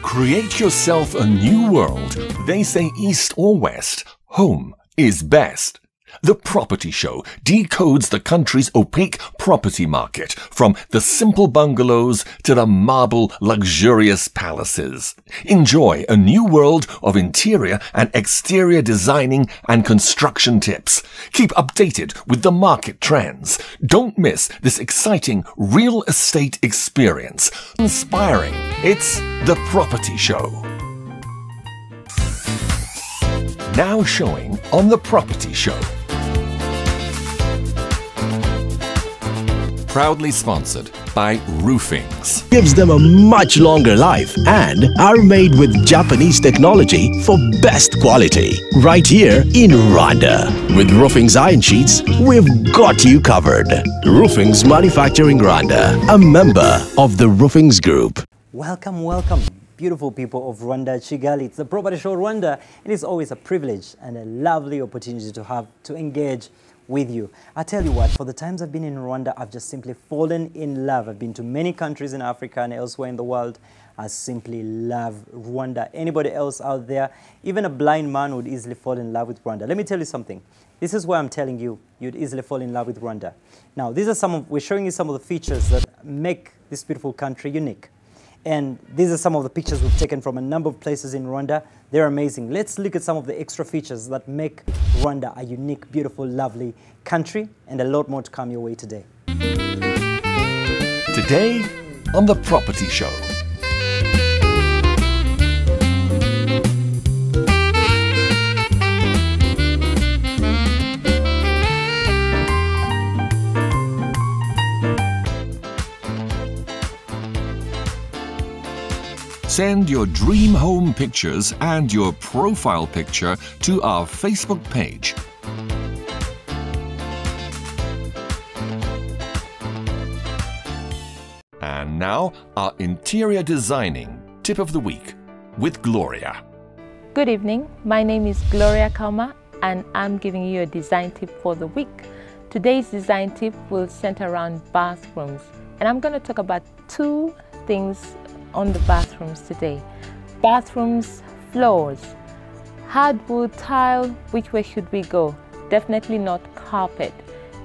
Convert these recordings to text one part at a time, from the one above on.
Create yourself a new world. They say east or west, home is best. The Property Show decodes the country's opaque property market, from the simple bungalows to the marble luxurious palaces. Enjoy a new world of interior and exterior designing and construction tips. Keep updated with the market trends. Don't miss this exciting real estate experience. Inspiring. It's The Property Show. Now showing on The Property Show. Proudly sponsored by Roofings. Gives them a much longer life and are made with Japanese technology for best quality. Right here in Rwanda. With Roofings iron sheets, we've got you covered. Roofings Manufacturing Rwanda, a member of the Roofings Group. Welcome, welcome, beautiful people of Rwanda, Kigali. It's the Property Show Rwanda. It is always a privilege and a lovely opportunity to engage with you. I tell you what, for the times I've been in Rwanda, I've just simply fallen in love. I've been to many countries in Africa and elsewhere in the world. I simply love Rwanda. Anybody else out there, even a blind man would easily fall in love with Rwanda. Let me tell you something. This is why I'm telling you, you'd easily fall in love with Rwanda. Now, we're showing you some of the features that make this beautiful country unique. And these are some of the pictures we've taken from a number of places in Rwanda. They're amazing. Let's look at some of the extra features that make Rwanda a unique, beautiful, lovely country, and a lot more to come your way today. Today on The Property Show. Send your dream home pictures and your profile picture to our Facebook page. And now, our interior designing tip of the week with Gloria. Good evening, my name is Gloria Kauma and I'm giving you a design tip for the week. Today's design tip will center around bathrooms, and I'm going to talk about two things on the bathrooms today. Bathrooms floors. Hardwood tile, which way should we go? Definitely not carpet,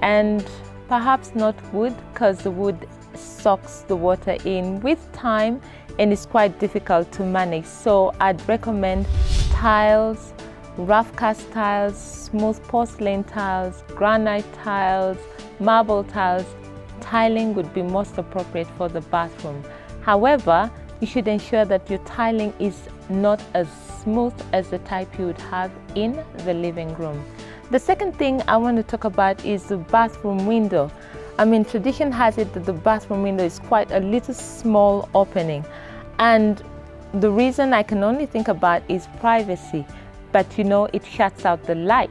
and perhaps not wood, because the wood soaks the water in with time and it's quite difficult to manage. So I'd recommend tiles, rough cast tiles, smooth porcelain tiles, granite tiles, marble tiles. Tiling would be most appropriate for the bathroom. However, you should ensure that your tiling is not as smooth as the type you would have in the living room. The second thing I want to talk about is the bathroom window. I mean, tradition has it that the bathroom window is quite a little small opening, and the reason I can only think about is privacy, but you know, it shuts out the light.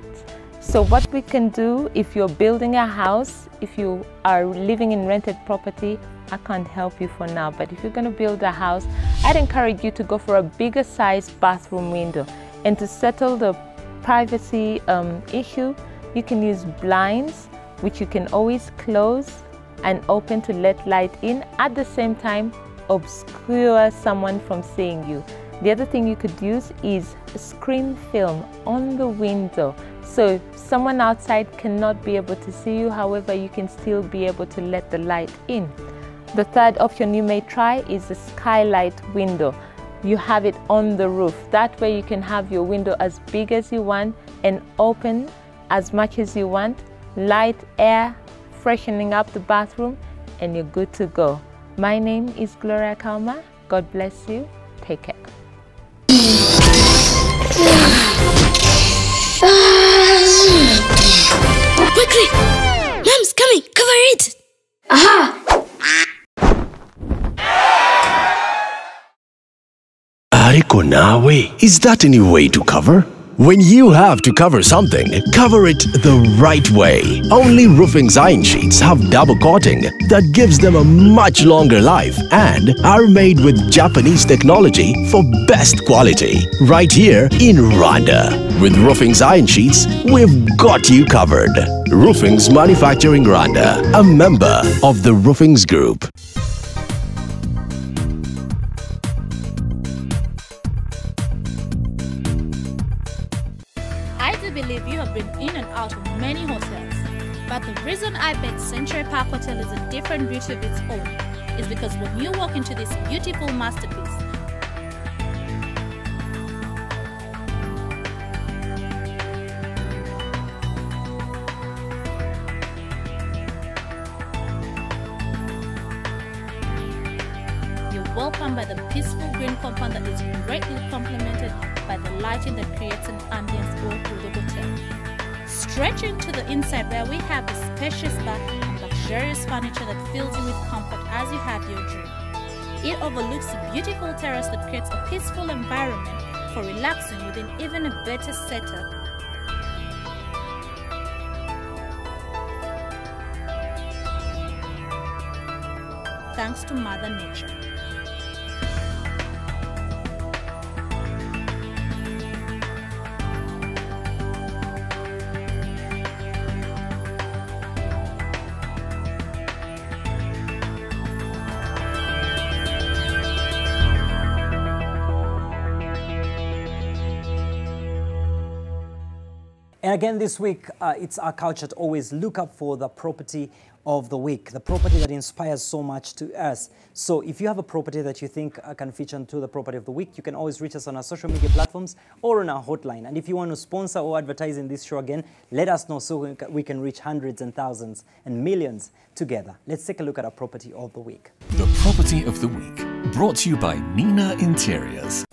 So what we can do, if you're building a house, if you are living in rented property, I can't help you for now, but if you're going to build a house, I'd encourage you to go for a bigger size bathroom window. And to settle the privacy issue, you can use blinds, which you can always close and open to let light in, at the same time obscure someone from seeing you. The other thing you could use is screen film on the window, so someone outside cannot be able to see you, however you can still be able to let the light in. The third option you may try is the skylight window. You have it on the roof. That way you can have your window as big as you want and open as much as you want. Light, air, freshening up the bathroom, and you're good to go. My name is Gloria Kauma. God bless you. Take care. Quickly! Mom's coming! Cover it! Aha! Ariko nawe, is that any way to cover? When you have to cover something, cover it the right way. Only Roofings iron sheets have double coating that gives them a much longer life and are made with Japanese technology for best quality. Right here in Rwanda. With Roofings iron sheets, we've got you covered. Roofings Manufacturing Rwanda, a member of the Roofings Group. believe you have been in and out of many hotels. But the reason I bet Century Park Hotel is a different beauty of its own is because when you walk into this beautiful masterpiece, you're welcomed by the peaceful green compound that is greatly complemented by the lighting that creates an ambience all through the hotel. Stretching to the inside where we have the spacious bar and luxurious furniture that fills you with comfort as you have your drink. It overlooks a beautiful terrace that creates a peaceful environment for relaxing within even a better setup. Thanks to Mother Nature. And again this week, it's our culture to always look up for the property of the week, the property that inspires so much to us. So if you have a property that you think can feature into the property of the week, you can always reach us on our social media platforms or on our hotline. And if you want to sponsor or advertise in this show again, let us know so we can reach hundreds and thousands and millions together. Let's take a look at our property of the week. The property of the week, brought to you by Nina Interiors.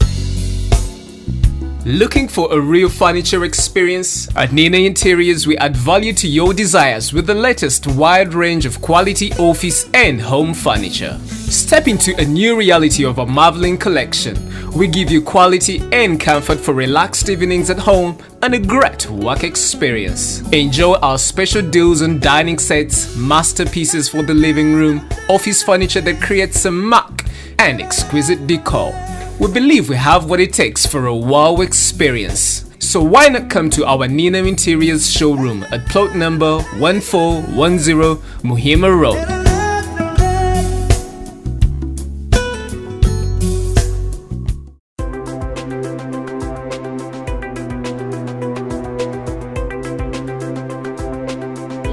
Looking for a real furniture experience? At Nina Interiors, we add value to your desires with the latest wide range of quality office and home furniture. Step into a new reality of a marveling collection. We give you quality and comfort for relaxed evenings at home and a great work experience. Enjoy our special deals on dining sets, masterpieces for the living room, office furniture that creates a mark, and exquisite decor. We believe we have what it takes for a wow experience. So why not come to our Nina Interiors showroom at plot number 1410 Muhima Road.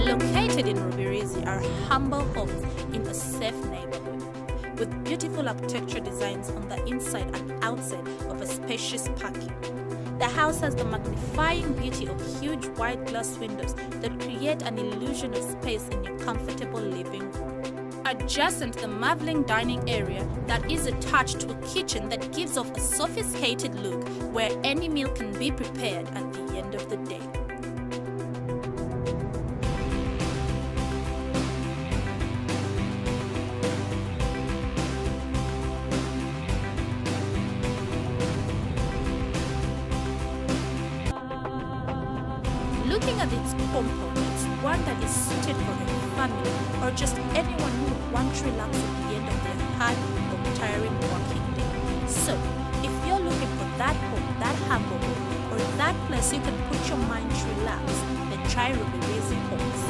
Located in Rubirizi are humble homes in a safe neighborhood, with beautiful architecture designs on the inside and outside of a spacious parking. The house has the magnifying beauty of huge wide glass windows that create an illusion of space in your comfortable living room. Adjacent to the marveling dining area that is attached to a kitchen that gives off a sophisticated look where any meal can be prepared at the end of the day. Looking at its compound, it's one that is suited for a family or just anyone who would want to relax at the end of their hard or tiring working day. So, if you're looking for that home, that humble home, or that place you can put your mind to relax, then try Rubirizi Homes.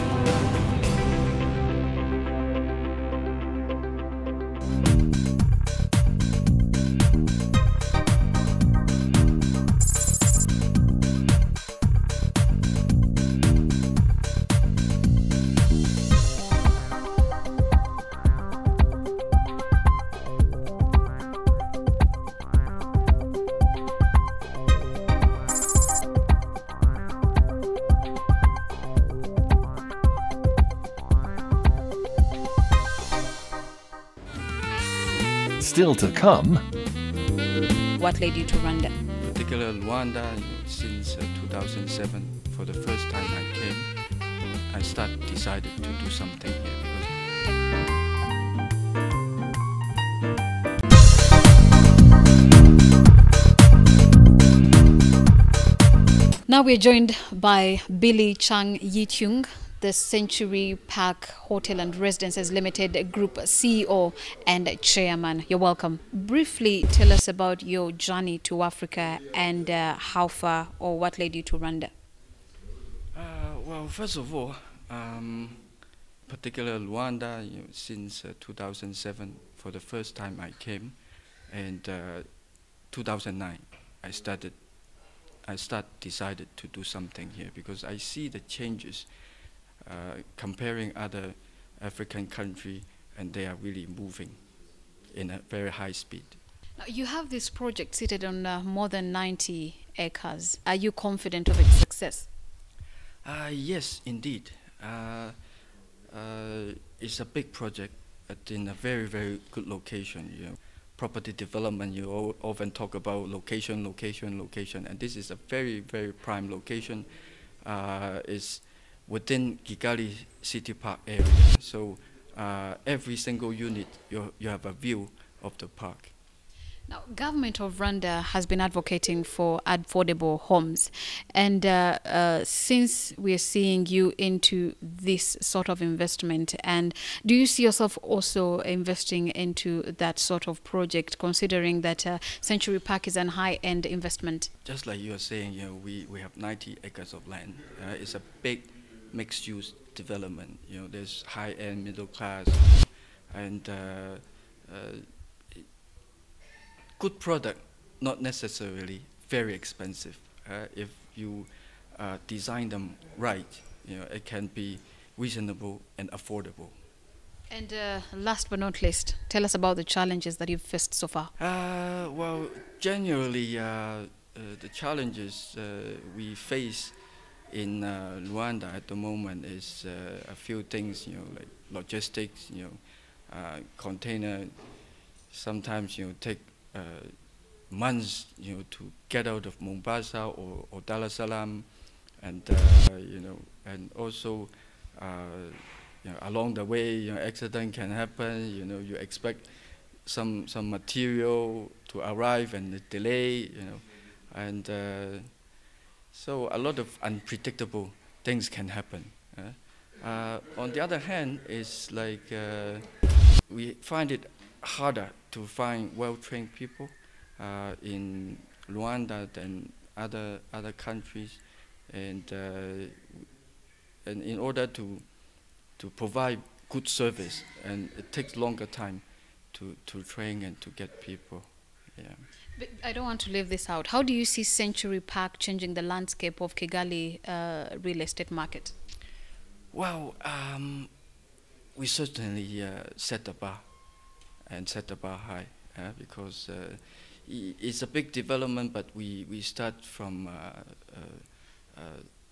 Still to come. What led you to Rwanda? Particular Rwanda, since 2007, for the first time I came, I decided to do something here. Now we're joined by Billy Chang Yitung, the Century Park Hotel and Residences Limited Group CEO and Chairman. You're welcome. Briefly tell us about your journey to Africa and how far or what led you to Rwanda. Well, first of all, particular Rwanda, since 2007, for the first time I came, and 2009 I started I decided to do something here because I see the changes comparing other African countries, and they are really moving in a very high speed. Now, you have this project seated on more than 90 acres. Are you confident of its success? Yes, indeed. It's a big project, but in a very, very good location. You know, property development, you often talk about location, location, location, and this is a very, very prime location. It's within Kigali City Park area. So every single unit, you have a view of the park. Now, government of Rwanda has been advocating for affordable homes, and since we are seeing you into this sort of investment, and do you see yourself also investing into that sort of project, considering that Century Park is an high-end investment? Just like you are saying, you know, we have 90 acres of land. It's a big mixed-use development. You know, there's high-end, middle class, and good product, not necessarily very expensive. If you design them right, you know, it can be reasonable and affordable. And last but not least, tell us about the challenges that you've faced so far. Well, generally, the challenges we face in Rwanda at the moment is a few things, you know, like logistics, you know, container, sometimes, you know, take months, you know, to get out of Mombasa or Dar es Salaam, and you know, and also, you know, along the way, you know, accident can happen. You know, you expect some material to arrive and it delay, you know, and so a lot of unpredictable things can happen. On the other hand, it's like we find it harder to find well-trained people in Rwanda than other countries, and in order to provide good service, and it takes longer time to train and to get people. Yeah. But I don't want to leave this out. How do you see Century Park changing the landscape of Kigali real estate market? Well, we certainly set the bar, and set the bar high, because it's a big development, but we start from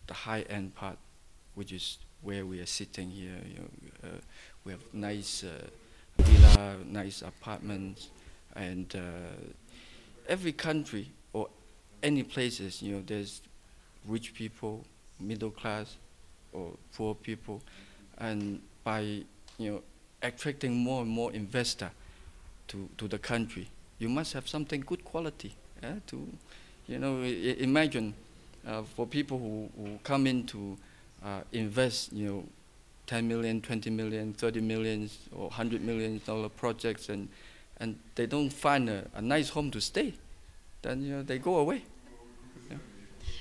the high-end part, which is where we are sitting here. You know, we have nice villa, nice apartments, and every country or any places, you know, there's rich people, middle class, or poor people, and by, you know, attracting more and more investor to the country, you must have something good quality. To, you know, imagine for people who come in to invest, you know, 10 million, 20 million, 30 million, or $100 million projects, and they don't find a nice home to stay, then, you know, they go away. Yeah.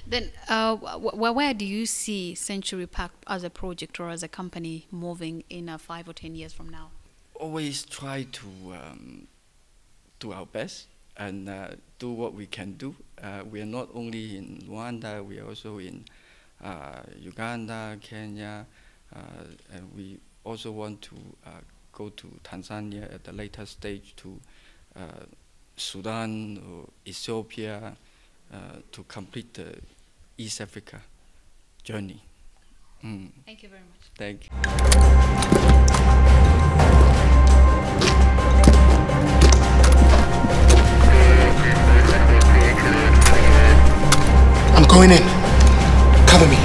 Then where do you see Century Park as a project or as a company moving in 5 or 10 years from now? Always try to do our best and do what we can do. We are not only in Rwanda, we are also in Uganda, Kenya, and we also want to go to Tanzania at the later stage, to Sudan or Ethiopia, to complete the East Africa journey. Thank you very much. Thank you. I'm going in. Cover me.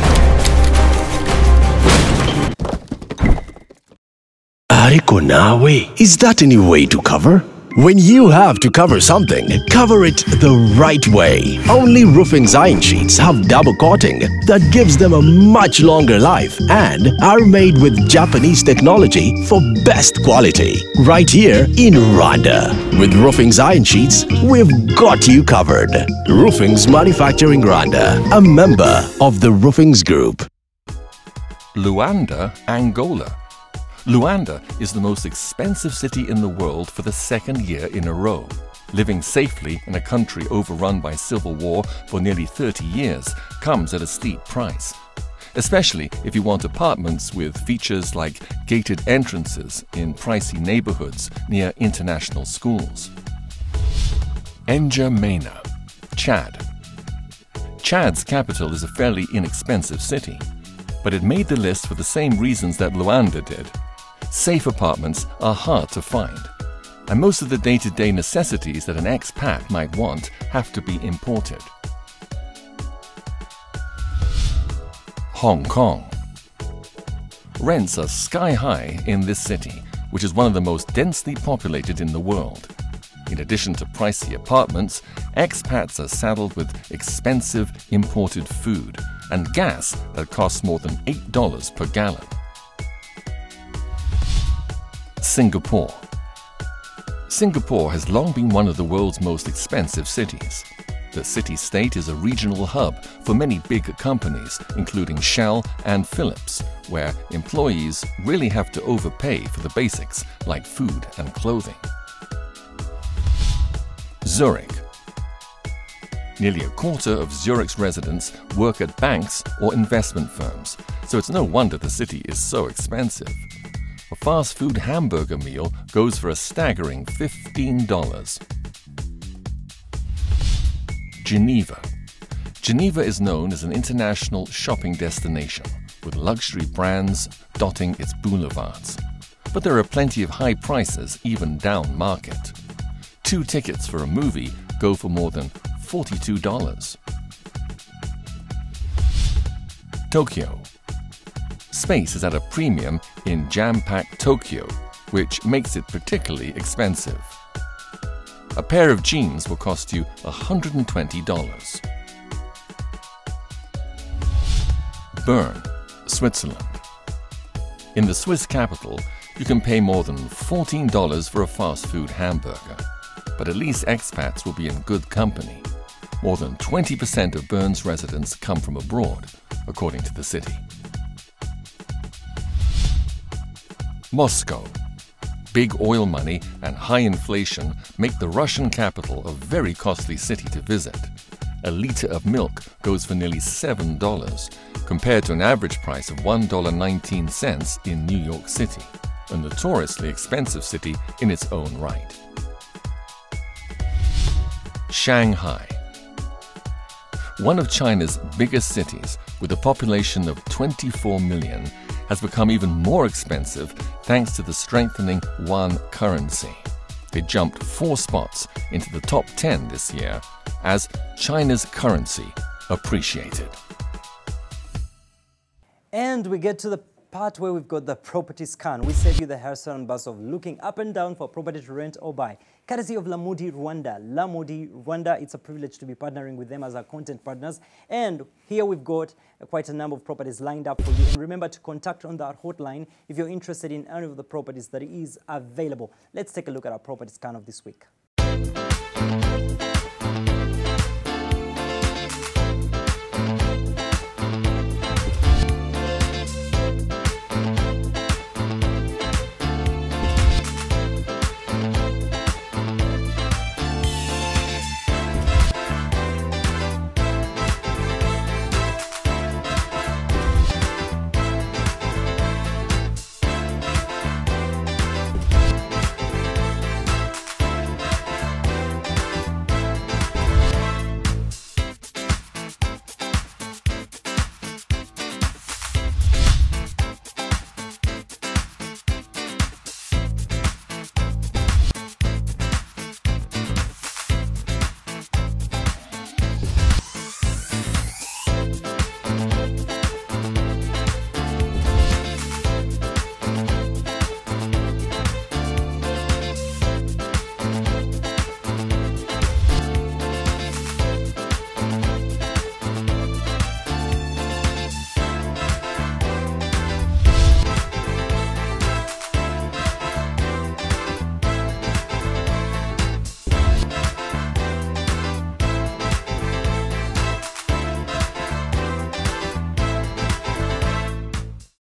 Ariko nawe, is that any way to cover? When you have to cover something, cover it the right way. Only roofing iron sheets have double coating that gives them a much longer life and are made with Japanese technology for best quality. Right here in Rwanda. With roofing iron sheets, we've got you covered. Roofings Manufacturing Rwanda, a member of the Roofings Group. Luanda, Angola. Luanda is the most expensive city in the world for the second year in a row. Living safely in a country overrun by civil war for nearly 30 years comes at a steep price, especially if you want apartments with features like gated entrances in pricey neighborhoods near international schools. N'Djamena, Chad. Chad's capital is a fairly inexpensive city, but it made the list for the same reasons that Luanda did. Safe apartments are hard to find, and most of the day-to-day necessities that an expat might want have to be imported. Hong Kong. Rents are sky-high in this city, which is one of the most densely populated in the world. In addition to pricey apartments, expats are saddled with expensive imported food and gas that costs more than $8 per gallon. Singapore. Singapore has long been one of the world's most expensive cities. The city-state is a regional hub for many big companies, including Shell and Philips, where employees really have to overpay for the basics like food and clothing. Zurich. Nearly a quarter of Zurich's residents work at banks or investment firms, so it's no wonder the city is so expensive. A fast food hamburger meal goes for a staggering $15. Geneva. Geneva is known as an international shopping destination, with luxury brands dotting its boulevards. But there are plenty of high prices even down market. 2 tickets for a movie go for more than $42. Tokyo. Space is at a premium in jam-packed Tokyo, which makes it particularly expensive. A pair of jeans will cost you $120. Bern, Switzerland. In the Swiss capital, you can pay more than $14 for a fast food hamburger. But at least expats will be in good company. More than 20% of Bern's residents come from abroad, according to the city. Moscow. Big oil money and high inflation make the Russian capital a very costly city to visit. A liter of milk goes for nearly $7, compared to an average price of $1.19 in New York City, a notoriously expensive city in its own right. Shanghai. One of China's biggest cities, with a population of 24 million, has become even more expensive thanks to the strengthening yuan currency. It jumped 4 spots into the top 10 this year as China's currency appreciated. And we get to the part where we've got the property scan. We save you the hassle and buzz of looking up and down for property to rent or buy. Courtesy of Lamudi Rwanda. Lamudi Rwanda, it's a privilege to be partnering with them as our content partners. And here we've got quite a number of properties lined up for you. And remember to contact on that hotline if you're interested in any of the properties that is available. Let's take a look at our property scan of this week.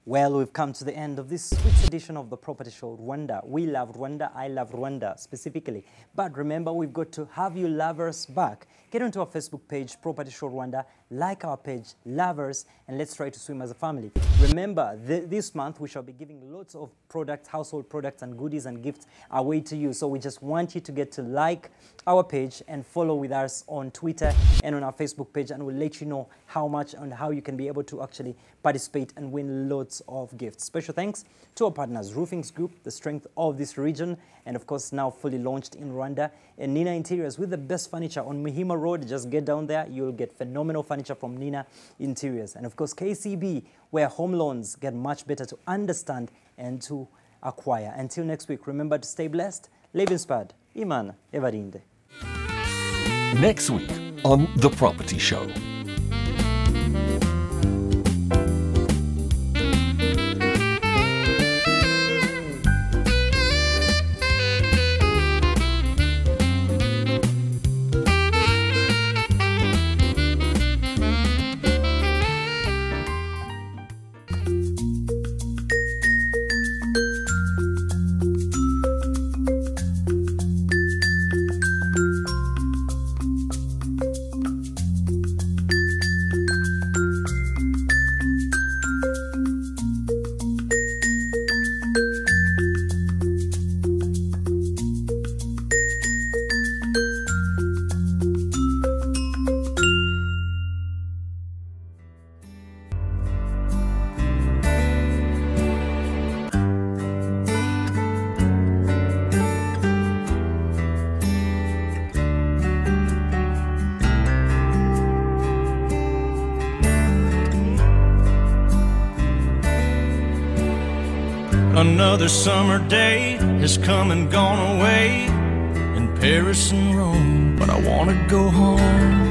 Well, we've come to the end of this week's edition of the Property Show Rwanda. We love Rwanda, I love Rwanda specifically. But remember, we've got to have you lovers back. Get onto our Facebook page, Property Show Rwanda, like our page, Lovers, and let's try to swim as a family. Remember, this month we shall be giving lots of products, household products and goodies and gifts away to you. So we just want you to get to like our page and follow with us on Twitter and on our Facebook page, and we'll let you know how much and how you can be able to actually participate and win lots of gifts. Special thanks to our partners, Roofings Group, the strength of this region, and of course now fully launched in Rwanda, and Nina Interiors with the best furniture on Muhima Road. Just get down there, you'll get phenomenal furniture from Nina Interiors. And of course KCB, where home loans get much better to understand and to acquire. Until next week, remember to stay blessed, live inspired. Iman Evarinde. Next week on The Property Show. Another summer day has come and gone away in Paris and Rome, but I want to go home.